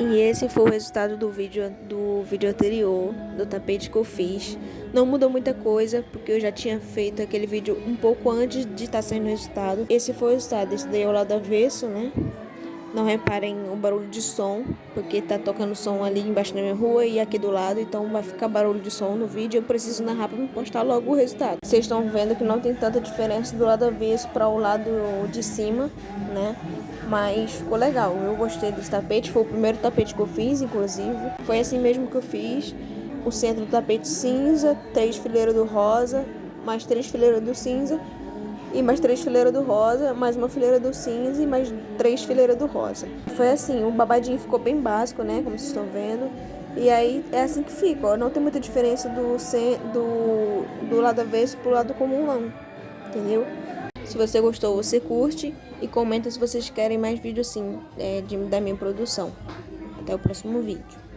E esse foi o resultado do vídeo anterior, do tapete que eu fiz. Não mudou muita coisa, porque eu já tinha feito aquele vídeo um pouco antes de estar saindo o resultado. Esse foi o resultado, esse daí é o lado avesso, né? Não reparem o barulho de som, porque tá tocando som ali embaixo da minha rua e aqui do lado, então vai ficar barulho de som no vídeo. Eu preciso narrar para me postar logo o resultado. Vocês estão vendo que não tem tanta diferença do lado avesso para o lado de cima, né? Mas ficou legal, eu gostei desse tapete, foi o primeiro tapete que eu fiz, inclusive. Foi assim mesmo que eu fiz. O centro do tapete cinza, 3 fileiras do rosa, mais 3 fileiras do cinza. E mais 3 fileiras do rosa, mais uma fileira do cinza e mais 3 fileiras do rosa. Foi assim, o babadinho ficou bem básico, né, como vocês estão vendo. E aí é assim que fica, ó, não tem muita diferença do lado avesso pro lado comum não, entendeu? Se você gostou, você curte e comenta se vocês querem mais vídeo assim, da minha produção. Até o próximo vídeo.